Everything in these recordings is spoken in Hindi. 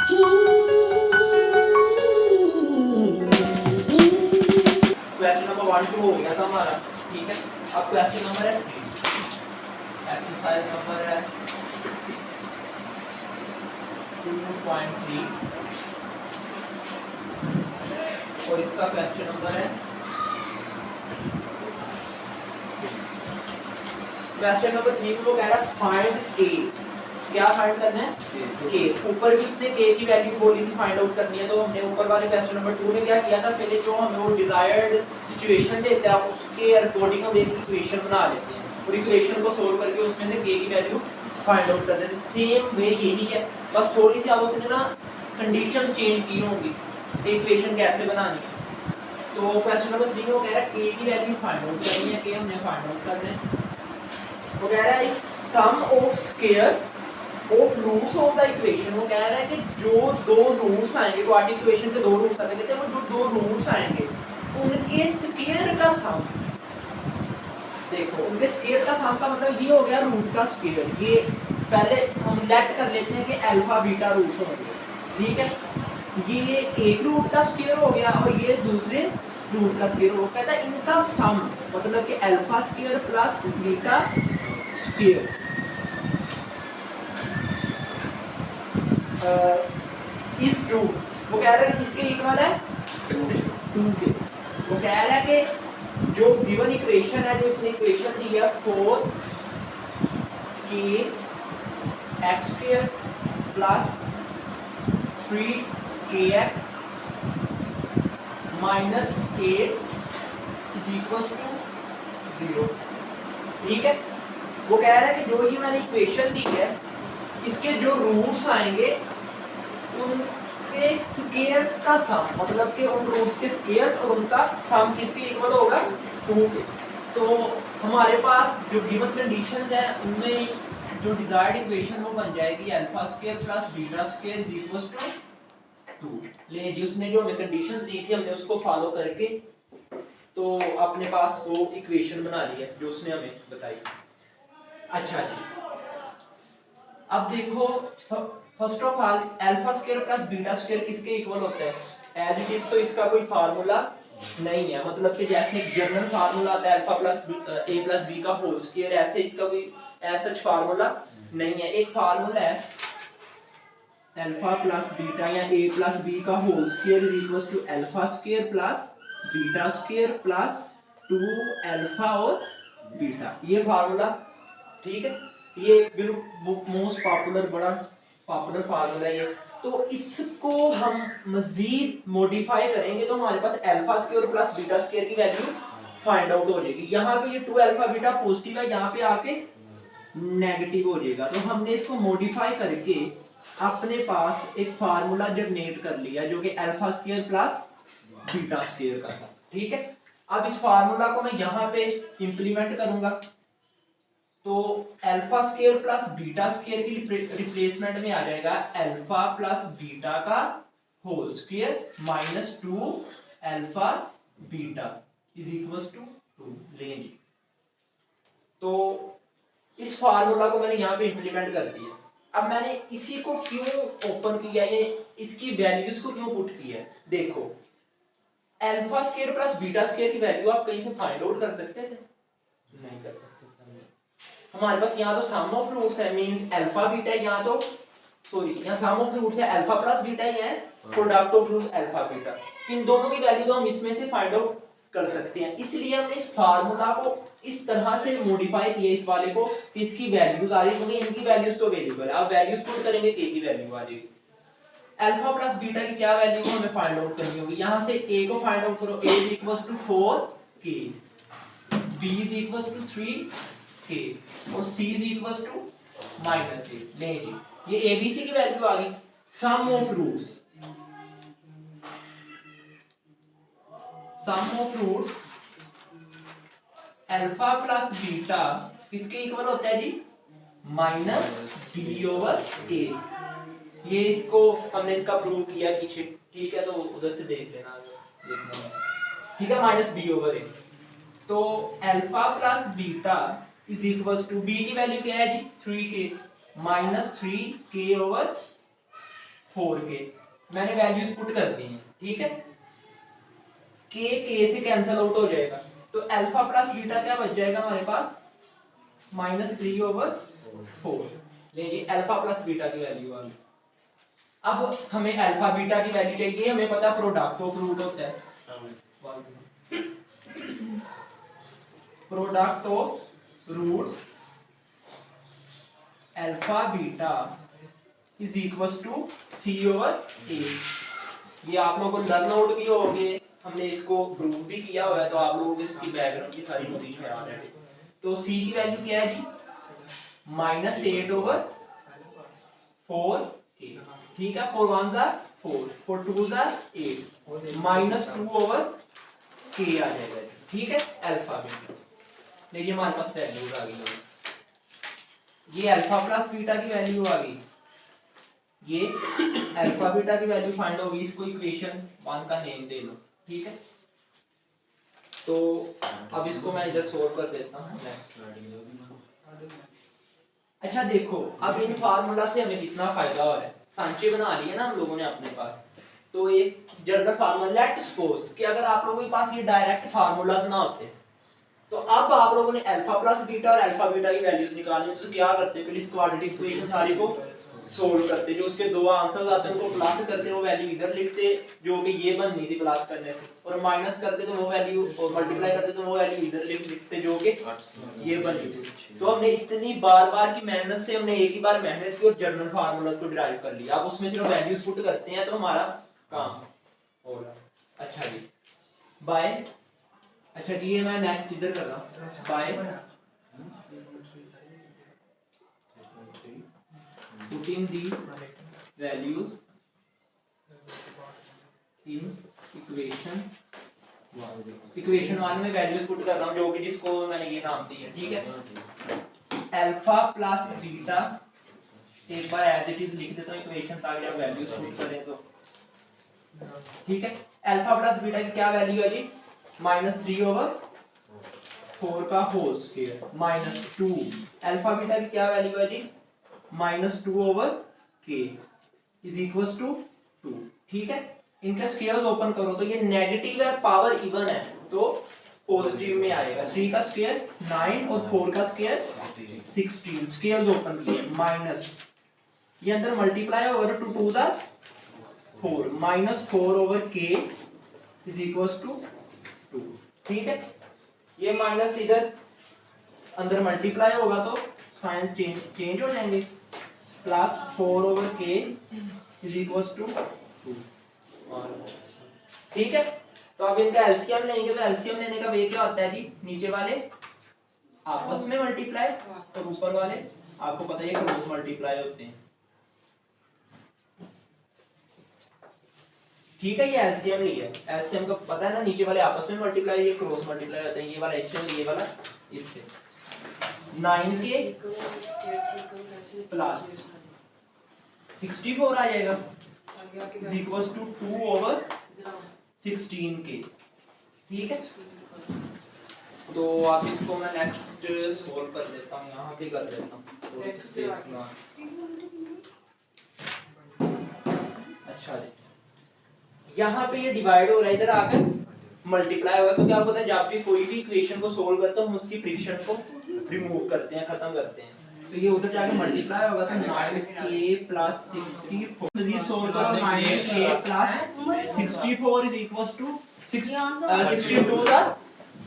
क्वेश्चन नंबर 1 2 हो गया था हमारा, ठीक है। अब क्वेश्चन नंबर है 3, एक्सरसाइज नंबर है 2.3 और इसका क्वेश्चन नंबर है, क्वेश्चन नंबर 3 वो कह रहा है फाइंड ए। क्या फाइंड करना है? के। ऊपर भी उसने के की वैल्यू बोली थी फाइंड आउट करनी है, तो हमने ऊपर वाले क्वेश्चन नंबर 2 में क्या किया था, पहले जो हमें वो डिजायर्ड सिचुएशन देता है उसके अकॉर्डिंग हम एक इक्वेशन बना लेते हैं और इक्वेशन को सोल्व करके उसमें से के की वैल्यू फाइंड आउट कर देते हैं। सेम वे यही है, बस थोड़ी सी आप उसने ना कंडीशंस चेंज की होंगी इक्वेशन कैसे बनानी है। तो क्वेश्चन नंबर 3 वो कह रहा है के की वैल्यू फाइंड आउट करनी है, के हमने फाइंड आउट करना है। वो कह रहा है sum of squares of roots of the equation. वो कह रहा है कि जो दो रूट्स आएंगे, क्वाड्रेटिक इक्वेशन के दो रूट्स आते हैं, वो जो दो रूट्स आएंगे उनके स्क्वायर का सम। देखो उनके स्क्वायर का सम का मतलब ये हो गया रूट का स्क्वायर। ये पहले हम लेट कर लेते हैं कि अल्फा बीटा रूट्स होंगे, ठीक है। ये एक रूट का स्क्वायर हो गया और ये दूसरे रूट का स्क्वायर हो गया। कहता है इनका सम मतलब कि alpha square plus beta square is true. वो कह रहा है कि किसके इक्वल है? 2 के। वो कह रहा है कि जो गिवन इक्वेशन है, जो इसने इक्वेशन दी है 4 के एक्स स्क्वायर प्लस 3 के x minus 8 is equal to 0, ठीक है। वो कह रहा है कि जो ये मैंने इक्वेशन दी है इसके जो रूट्स आएंगे उनके स्क्वायर्स का सम, मतलब कि उन रूट्स के स्क्वायर्स और उनका सम किसके इक्वल होगा? 2 के। तो हमारे पास जो गिवन कंडीशंस है उनमें जो डिजायर्ड इक्वेशन वो बन जाएगी alpha square plus beta square is equal to 2। ले जी उसने जो हमें कंडीशंस दी थी हमने उसको फॉलो करके तो अपने पास वो इक्वेशन बना ली है जो उसने हमें बताई। अच्छा जी, अब देखो first of all alpha square plus beta square किसके इक्वल होता है? एज इट इज तो इसका कोई फार्मूला नहीं है, मतलब कि जैसे एक जनरल फार्मूला आता है अल्फा प्लस ए प्लस बी का होल स्क्वायर, ऐसे इसका कोई ऐसा फार्मूला नहीं है। एक फार्मूला है अल्फा प्लस बीटा या ए प्लस बी का whole square is equal to alpha square plus beta square plus 2 alpha और बीटा, ये फार्मूला, ठीक है। ये मोस्ट पॉपुलर, बड़ा पॉपुलर फार्मूला है ये। तो इसको हम मजीद मॉडिफाई करेंगे तो हमारे पास alpha square plus beta square की वैल्यू फाइंड आउट हो जाएगी। यहाँ पे ये 2 अल्फा बीटा पॉजिटिव है, यहाँ पे आके नेगेटिव हो जाएगा। तो हमने इसको मॉडिफाई करके अपने पास एक फार्मूला जनरेट कर लिया जो कि alpha square plus beta square का था, ठीक है। अब इस फार्मूला को मैं यहाँ पे इंप्लीमेंट करूंगा तो alpha square plus beta square की रिप्लेसमेंट में आ जाएगा अल्फा प्लस बीटा का whole square minus 2 alpha beta is equal to 2 लेंगे। तो इस फार्मूला को मैंने यहाँ पे इंप्लीमेंट कर दिया। अब मैंने इसी को क्यों ओपन किया, ये इसकी वैल्यूज को क्यों पुट किया है? देखो alpha square plus beta square की वैल्यू आप कहीं से फाइंड आउट कर सकते थे? नहीं कर सकते थे। हमारे पास यहाँ तो सम ऑफ रूट्स है, मींस अल्फा बीटा, यहाँ तो सॉरी यहाँ सम ऑफ रूट्स है अल्फा प्लस बीटा ही है, product of roots alpha beta. इन दोनों की वैल्यू तो हम इसमें से फाइंड आउट कर सकते हैं। इसलिए हमने इस फार्मूला को इस तरह से मॉडिफाई किया इस वाले को कि इसकी वैल्यूज आ रही है, क्योंकि इनकी वैल्यूज तो अवेलेबल है। अब वैल्यूज पुट करेंगे के की वैल्यू आ जाएगी। अल्फा प्लस बीटा की क्या वैल्यू हमें फाइंड आउट करनी होगी? यहां से a को फाइंड आउट करो, a is equal to 4k, b is equal to 3k और c is equal to -a। ले जी ये abc की वैल्यू आ गई। Sum of roots, sum of roots alpha plus beta किसके इक्वल होता है जी? -b/a। ये इसको हमने इसका प्रूव किया पीछे, ठीक है, तो उधर से देख लेना, ठीक है, -b/a। तो alpha plus beta is equal to b की वैल्यू क्या है जी? 3k -3k/4 4k मैंने वैल्यूज पुट कर दी हैं, ठीक है। k से कैंसिल आउट हो जाएगा, तो अल्फा प्लस बीटा क्या बच जाएगा हमारे पास, -3/4। लेकिन अल्फा प्लस बीटा की वैल्यू आ गई। अब हमें अल्फा बीटा की वैल्यू चाहिए, हमें पता प्रोडक्ट ऑफ रूट होता है, product of roots alpha beta is equal to C/A। ये आप लोगों को लर्न आउट भी होगे, हमने इसको प्रूव भी किया हुआ है, तो आप लोगों को इसकी बैकग्राउंड की सारी नॉलेज है ऑलरेडी। तो C की वैल्यू क्या है जी, -8/4A, ठीक है। 4 1s are 4, 4 2s are 8, -2/k आ जाएगा, ठीक है, अल्फा बीटा। देखिए हमारे पास वैल्यूज आ गई, ये अल्फा प्लस बीटा की वैल्यू आ गई, ये अल्फा बीटा की वैल्यू फाइंड होगी, इसको इक्वेशन 1 का नेम दे दो, ठीक है। तो अब इसको मैं इधर सोल्व कर देता हूं। अच्छा देखो, अब इन फार्मूला से हमें कितना फायदा हो रहा है, सांचे बना लिए ना हम लोगों ने अपने पास। तो एक जनरल फार्मूला, लेट सपोज कि अगर आप लोगों के पास ये डायरेक्ट फार्मूलाज ना होते, तो अब आप लोगों ने अल्फा प्लस बीटा और अल्फा बीटा की वैल्यूज निकालनी, तो क्या करते, फिर इस क्वाड्रेटिक इक्वेशन सारी को सोल्व करते, जो उसके दो आंसर्स आते हैं उनको प्लस करते, वो वैल्यू इधर लिखते जो कि ये बननी थी प्लस करने से, और माइनस करते तो वो वैल्यू, और मल्टीप्लाई करते तो वो वैल्यू इधर लिखते जो कि ये बननी थी। तो हमने इतनी बार-बार की मेहनत से हमने एक ही बार मेहनत की और जनरल फार्मूलाज को डिराइव कर लिया। अब उसमें सिर्फ वैल्यूज पुट करते हैं तो हमारा काम हो रहा। अच्छा जी, बाय, अच्छा जी ये मैं नेक्स्ट इधर कर रहा हूं, by putting the values in equation 1 में वैल्यूज पुट कर रहा हूं, जो कि जिसको मैंने ये नाम दी है, ठीक है। अल्फा प्लस बीटा, एक बार एज इट इज लिख देता हूं इक्वेशन, ताकि आप वैल्यूज पुट करें तो, ठीक है। अल्फा प्लस बीटा की क्या वैल्यू है जी, -3/4 का होल स्क्वायर -2, अल्फा बीटा की क्या वैल्यू है जी, -2/k इज इक्वल्स टू 2, ठीक है। इनका स्क्वायर्स ओपन करो तो ये नेगेटिव है, पावर इवन है तो पॉजिटिव में आएगा। 3 का स्क्वायर 9 और 4 का स्क्वायर 16, स्क्वायर्स ओपन किए, माइनस ये अंदर मल्टीप्लाई होगा तो 2 2s are 4, -4/k is equals to 2, ठीक है। ये माइनस इधर अंदर मल्टीप्लाई होगा तो साइन चेंज हो जाएंगे, +4/k इज इक्वल्स टू 2, ठीक है। तो अब इनका एलसीएम लेंगे, तो एलसीएम लेने का वे क्या होता है जी, नीचे वाले आपस में मल्टीप्लाई और ऊपर वाले आपको पता है क्रॉस मल्टीप्लाई होते हैं, ठीक है। ये एलसीएम लिया है, एलसीएम का पता है ना, नीचे वाले आपस में मल्टीप्लाई, ये क्रॉस मल्टीप्लाई होते हैं, ये वाला इससे ये वाला इससे, 9k प्लस 64 आ जाएगा इज इक्वल्स टू 2/16k, ठीक है। तो आप इसको मैं नेक्स्ट सोल्व कर देता हूं, यहां पे कर देता हूं अच्छा जी, यहां पे ये डिवाइड हो रहा है, इधर आकर मल्टीप्लाई होगा, क्योंकि आपको पता है जब भी कोई भी इक्वेशन को सोल्व करते हैं हम उसकी फ्रिक्शन को रिमूव करते हैं, खत्म करते हैं, तो ये उधर जाके मल्टीप्लाई होगा तो 9k प्लस 64 ये सोल्व करो, 9k plus 64 is equals to 62 का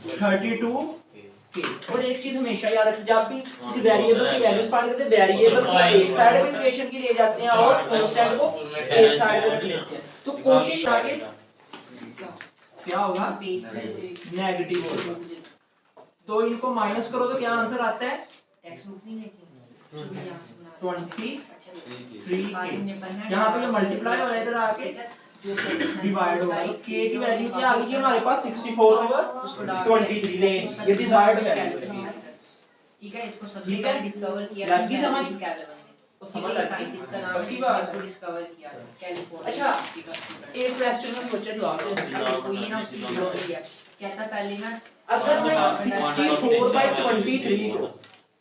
32k। और एक चीज हमेशा याद रखिए, जब भी किसी वेरिएबल की वैल्यूज फाइंड करते हैं, वेरिएबल को एक साइड में इक्वेशन की ले जाते हैं और कांस्टेंट को एक साइड में रख लेते हैं, तो कोशिश आगे क्या होगा, नेगेटिव होगा। तो इनको माइनस करो तो क्या आंसर आता है, x 23, यहाँ पे ये मल्टीप्लाई हो रहा है, इधर आके डिवाइड होगा, तो k की वैल्यू क्या आ गई हमारे पास 64/23 रेंज, ये डिजायर्ड वैल्यू है, ठीक है। इसको सबसे पहले डिस्कवर किया लगी समझ, तो समझ साइंटिस्ट का नाम है, इसको डिस्कवर किया कैलिफोर्निया। अच्छा एक क्वेश्चन में क्वेश्चन जवाब कोई ना डिस्कवर किया, कहता पहले ना अगर मैं 64/23 को,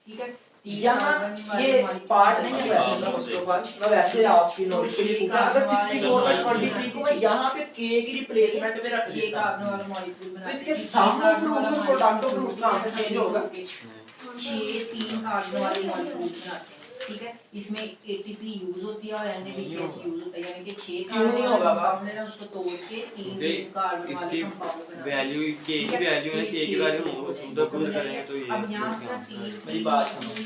ठीक है, यहाँ ये पार्ट नहीं है वैसे ना उसके पास मैं वैसे आपकी नॉलेज के लिए पूछा अगर 64 में 23 को मैं यहाँ पे k की रिप्लेसमेंट में रख छह देता कार्बन वाला मॉलिक्यूल बना तो इसके सम ऑफ रूट्स और प्रोडक्ट ऑफ रूट्स कहां से चेंज होगा 6 तीन कार्बन वाले मॉलिक्यूल बनाते हैं ठीक है इसमें ATP यूज होती है और NADPH यूज होता है यानी कि 6 क्यों नहीं होगा बस? हमने ना उसको तोड़ के तीन देख, कार्बन वाले इसकी कंपाउंड बना वैल्यू के की वैल्यू है के की वैल्यू उधर प्रूव करेंगे तो ये अब यहाँ से मेरी बात सुनो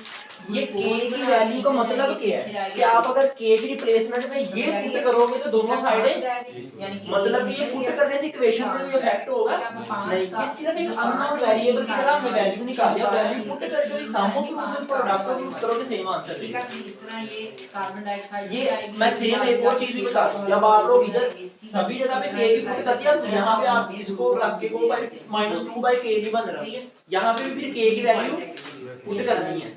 ये k की वैल्यू का मतलब क्या है कि आप अगर k की रिप्लेसमेंट में ये पुट करोगे तो दोनों साइडें मतलब ये पुट करने से इक्वेशन में कोई इफेक्ट होगा नहीं ये सिर्फ एक अननोन वेरिएबल की तरह हमने वैल्यू निकाली है वैल्यू पुट करके वही सम ऑफ रूट्स और प्रोडक्ट ऑफ रूट्स करोगे सेम आंसर ठीक है इस तरह ये कार्बन डाइऑक्साइड ये मैं सेम एक और चीज भी बता दूं जब आप लोग इधर सभी जगह पे k की पुट करते हैं यहाँ पे आप इसको रख के को बाय -2/k नहीं बन रहा यहाँ पे भी फिर k की वैल्यू पुट करनी है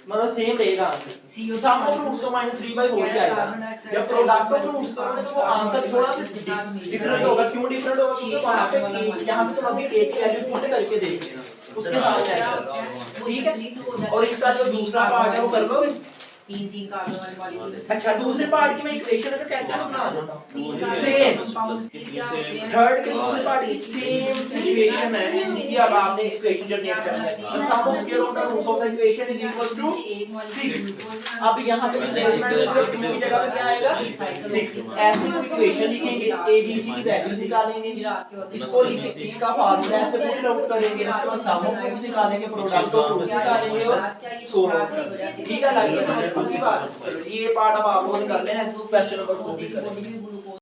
मतलब सेम रहेगा आंसर सम ऑफ रूट्स तो -3/4 ही आएगा जब प्रोडक्ट ऑफ रूट्स करोगे तो वो आंसर थोड़ा डिफरेंट होगा क्यों डिफरेंट होगा क्योंकि वहां पे यहाँ पे तुम अभी k की वैल्यू पुट करके देख लेना उसके साथ आएगा ठीक है और इसका जो दूसरा पार्ट है वो कर लोगे तीन कार्बन वाले मॉलिक्यूल अच्छा दूसरे पार्ट की मैं इक्वेशन अगर कहता हूं बना दूंगा सेम थर्ड के दूसरे पार्ट की सेम सिचुएशन है जिसकी अब आपने इक्वेशन जनरेट करनी है the sum of square root of roots of the equation is equal to 6 अब यहां पे रिप्लेसमेंट में सिर्फ 2 की जगह पे क्या आएगा 6 ऐसे कोई इक्वेशन लिखेंगे a b c की वैल्यूज निकालेंगे इसको लिखे इसका फार्मूला ऐसे पुट आउट करेंगे उसके बाद सम ऑफ रूट्स निकालेंगे प्रोडक्ट ऑफ रूट्स निकालेंगे और सो ठीक है लग गया समझ दूसरी बात चलो ये पार्ट अब आप लोग कर लेना क्वेश्चन नंबर 4 भी करेंगे